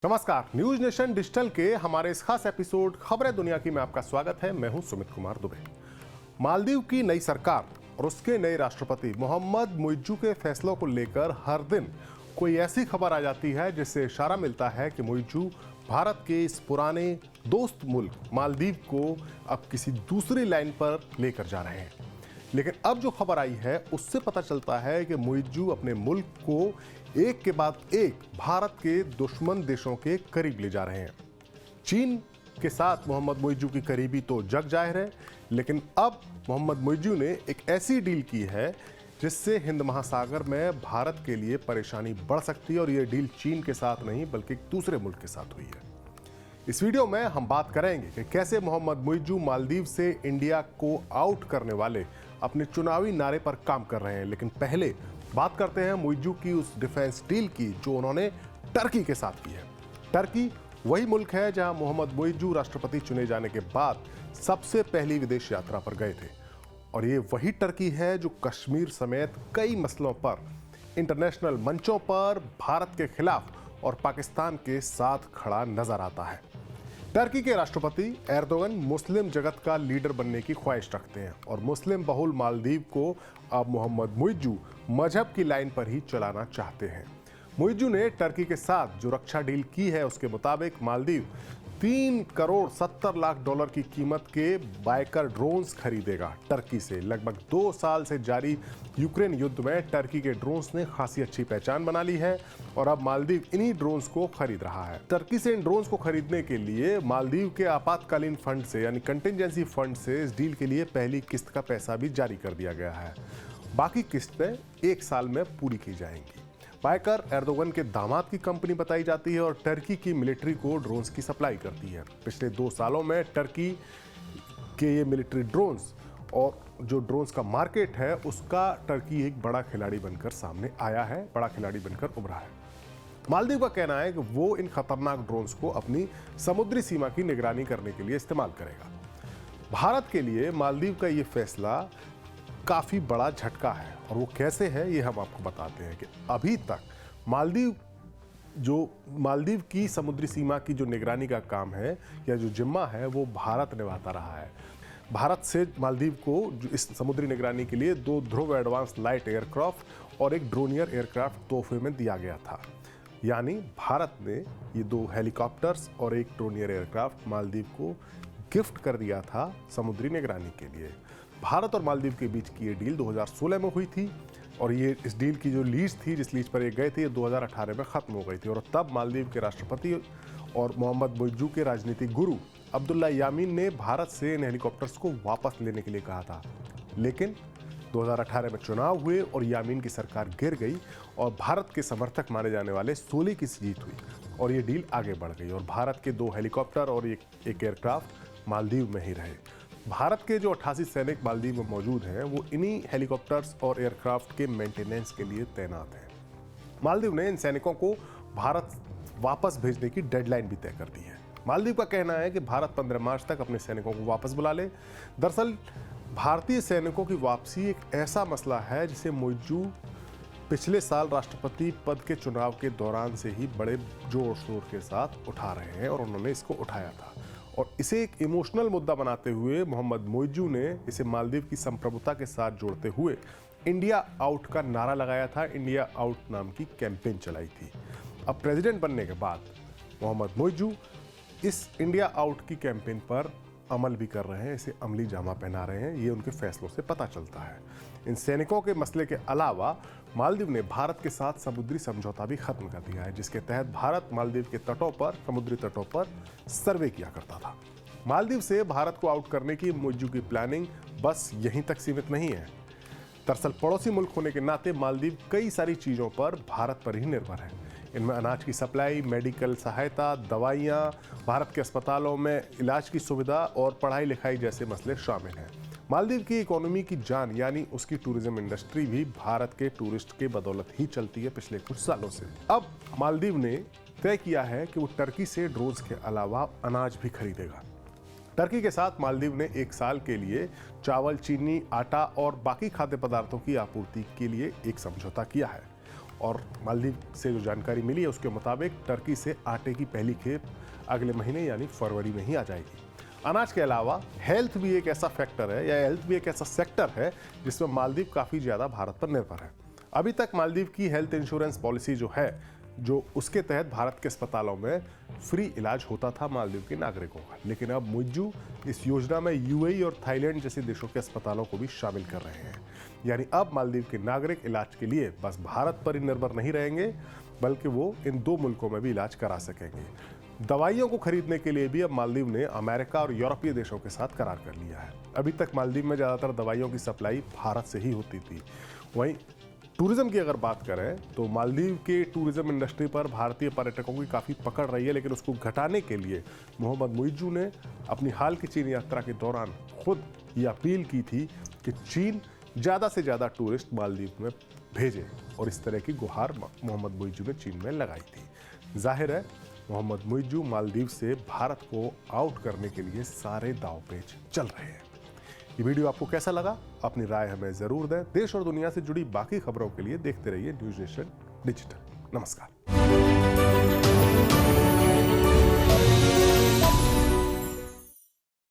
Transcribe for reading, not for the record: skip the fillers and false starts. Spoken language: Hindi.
नमस्कार, न्यूज नेशन डिजिटल के हमारे इस खास एपिसोड खबरें दुनिया की में आपका स्वागत है। मैं हूं सुमित कुमार दुबे। मालदीव की नई सरकार और उसके नए राष्ट्रपति मोहम्मद मुइज्जू के फैसलों को लेकर हर दिन कोई ऐसी खबर आ जाती है जिससे इशारा मिलता है कि मुइज्जू भारत के इस पुराने दोस्त मुल्क मालदीव को अब किसी दूसरी लाइन पर लेकर जा रहे हैं। लेकिन अब जो खबर आई है उससे पता चलता है कि मुइज्जू अपने मुल्क को एक के बाद एक भारत के दुश्मन देशों के करीब ले जा रहे हैं। चीन के साथ मोहम्मद मुइज्जू की करीबी तो जग जाहिर है, लेकिन अब मोहम्मद मुइज्जू ने एक ऐसी डील की है जिससे हिंद महासागर में भारत के लिए परेशानी बढ़ सकती है। और यह डील चीन के साथ नहीं बल्कि एक दूसरे मुल्क के साथ हुई है। इस वीडियो में हम बात करेंगे कि कैसे मोहम्मद मुइज्जू मालदीव से इंडिया को आउट करने वाले अपने चुनावी नारे पर काम कर रहे हैं। लेकिन पहले बात करते हैं मुइज्जू की उस डिफेंस डील की जो उन्होंने टर्की के साथ की है। टर्की वही मुल्क है जहां मोहम्मद मुइज्जू राष्ट्रपति चुने जाने के बाद सबसे पहली विदेश यात्रा पर गए थे। और ये वही टर्की है जो कश्मीर समेत कई मसलों पर इंटरनेशनल मंचों पर भारत के खिलाफ और पाकिस्तान के साथ खड़ा नजर आता है। टर्की के राष्ट्रपति एर्दोगन मुस्लिम जगत का लीडर बनने की ख्वाहिश रखते हैं और मुस्लिम बहुल मालदीव को अब मोहम्मद मुइज्जू मजहब की लाइन पर ही चलाना चाहते हैं। मुइज्जू ने टर्की के साथ जो रक्षा डील की है उसके मुताबिक मालदीव 3 करोड़ 70 लाख डॉलर की कीमत के बाइकर ड्रोन्स खरीदेगा टर्की से। लगभग 2 साल से जारी यूक्रेन युद्ध में टर्की के ड्रोन्स ने खासी अच्छी पहचान बना ली है और अब मालदीव इन्हीं ड्रोन्स को खरीद रहा है। टर्की से इन ड्रोन्स को खरीदने के लिए मालदीव के आपातकालीन फंड से यानी कंटिजेंसी फंड से इस डील के लिए पहली किस्त का पैसा भी जारी कर दिया गया है। बाकी किस्तें 1 साल में पूरी की जाएंगी। बाइकर एर्दोगन के दामाद की कंपनी बताई जाती है और टर्की की मिलिट्री को ड्रोन्स की सप्लाई करती है। पिछले 2 सालों में टर्की के ये मिलिट्री ड्रोन्स और जो ड्रोन्स का मार्केट है उसका टर्की एक बड़ा खिलाड़ी बनकर सामने आया है, बड़ा खिलाड़ी बनकर उभरा है। मालदीव का कहना है कि वो इन खतरनाक ड्रोन्स को अपनी समुद्री सीमा की निगरानी करने के लिए इस्तेमाल करेगा। भारत के लिए मालदीव का ये फैसला काफ़ी बड़ा झटका है और वो कैसे है ये हम आपको बताते हैं कि अभी तक मालदीव की समुद्री सीमा की जो निगरानी का काम है या जो जिम्मा है वो भारत निभाता रहा है। भारत से मालदीव को इस समुद्री निगरानी के लिए 2 ध्रुव एडवांस लाइट एयरक्राफ्ट और एक ड्रोनियर एयरक्राफ्ट तोहफे में दिया गया था। यानी भारत ने ये 2 हेलीकॉप्टर्स और एक ड्रोनियर एयरक्राफ्ट मालदीव को गिफ्ट कर दिया था समुद्री निगरानी के लिए। भारत और मालदीव के बीच की ये डील 2016 में हुई थी और ये इस डील की जो लीज थी, जिस लीज पर ये गए थे, ये 2018 में ख़त्म हो गई थी। और तब मालदीव के राष्ट्रपति और मोहम्मद मुइज्जू के राजनीतिक गुरु अब्दुल्ला यामीन ने भारत से इन हेलीकॉप्टर्स को वापस लेने के लिए कहा था। लेकिन 2018 में चुनाव हुए और यामीन की सरकार गिर गई और भारत के समर्थक माने जाने वाले सोले की जीत हुई और ये डील आगे बढ़ गई और भारत के 2 हेलीकॉप्टर और एक एयरक्राफ्ट मालदीव में ही रहे। भारत के जो 88 सैनिक मालदीव में मौजूद हैं वो इन्हीं हेलीकॉप्टर्स और एयरक्राफ्ट के मेंटेनेंस के लिए तैनात हैं। मालदीव ने इन सैनिकों को भारत वापस भेजने की डेडलाइन भी तय कर दी है। मालदीव का कहना है कि भारत 15 मार्च तक अपने सैनिकों को वापस बुला ले। दरअसल भारतीय सैनिकों की वापसी एक ऐसा मसला है जिसे मुइज्जू पिछले साल राष्ट्रपति पद के चुनाव के दौरान से ही बड़े जोर शोर के साथ उठा रहे हैं और उन्होंने इसको उठाया था और इसे एक इमोशनल मुद्दा बनाते हुए मोहम्मद मुइज्जू ने इसे मालदीव की संप्रभुता के साथ जोड़ते हुए इंडिया आउट का नारा लगाया था। इंडिया आउट नाम की कैंपेन चलाई थी। अब प्रेसिडेंट बनने के बाद मोहम्मद मुइज्जू इस इंडिया आउट की कैंपेन पर अमल भी कर रहे हैं, इसे अमली जामा पहना रहे हैं। ये उनके फैसलों से पता चलता है। इन सैनिकों के मसले के अलावा मालदीव ने भारत के साथ समुद्री समझौता भी खत्म कर दिया है, जिसके तहत भारत मालदीव के तटों पर, समुद्री तटों पर सर्वे किया करता था। मालदीव से भारत को आउट करने की मुइज्जू की प्लानिंग बस यहीं तक सीमित नहीं है। दरअसल पड़ोसी मुल्क होने के नाते मालदीव कई सारी चीज़ों पर भारत पर ही निर्भर है। इनमें अनाज की सप्लाई, मेडिकल सहायता, दवाइयाँ, भारत के अस्पतालों में इलाज की सुविधा और पढ़ाई लिखाई जैसे मसले शामिल हैं। मालदीव की इकोनॉमी की जान यानी उसकी टूरिज्म इंडस्ट्री भी भारत के टूरिस्ट के बदौलत ही चलती है पिछले कुछ सालों से। अब मालदीव ने तय किया है कि वो टर्की से ड्रोन्स के अलावा अनाज भी खरीदेगा। टर्की के साथ मालदीव ने 1 साल के लिए चावल, चीनी, आटा और बाकी खाद्य पदार्थों की आपूर्ति के लिए एक समझौता किया है और मालदीव से जो जानकारी मिली है उसके मुताबिक टर्की से आटे की पहली खेप अगले महीने यानी फरवरी में ही आ जाएगी। अनाज के अलावा हेल्थ भी एक ऐसा फैक्टर है या हेल्थ भी एक ऐसा सेक्टर है जिसमें मालदीव काफ़ी ज़्यादा भारत पर निर्भर है। अभी तक मालदीव की हेल्थ इंश्योरेंस पॉलिसी जो है, जो उसके तहत भारत के अस्पतालों में फ्री इलाज होता था मालदीव के नागरिकों का, लेकिन अब मुइज्जू इस योजना में यूएई और थाईलैंड जैसे देशों के अस्पतालों को भी शामिल कर रहे हैं। यानी अब मालदीव के नागरिक इलाज के लिए बस भारत पर ही निर्भर नहीं रहेंगे, बल्कि वो इन 2 मुल्कों में भी इलाज करा सकेंगे। दवाइयों को खरीदने के लिए भी अब मालदीव ने अमेरिका और यूरोपीय देशों के साथ करार कर लिया है। अभी तक मालदीव में ज़्यादातर दवाइयों की सप्लाई भारत से ही होती थी। वहीं टूरिज्म की अगर बात करें तो मालदीव के टूरिज्म इंडस्ट्री पर भारतीय पर्यटकों की काफ़ी पकड़ रही है, लेकिन उसको घटाने के लिए मोहम्मद मुइज्जू ने अपनी हाल की चीन यात्रा के दौरान खुद ये अपील की थी कि चीन ज़्यादा से ज़्यादा टूरिस्ट मालदीव में भेजे, और इस तरह की गुहार मोहम्मद मुइज्जू ने चीन में लगाई थी। जाहिर है मोहम्मद मुइज्जू मालदीव से भारत को आउट करने के लिए सारे दांव पेच चल रहे हैं। ये वीडियो आपको कैसा लगा? अपनी राय हमें जरूर दें। देश और दुनिया से जुड़ी बाकी खबरों के लिए देखते रहिए न्यूज़ नेशन डिजिटल। नमस्कार।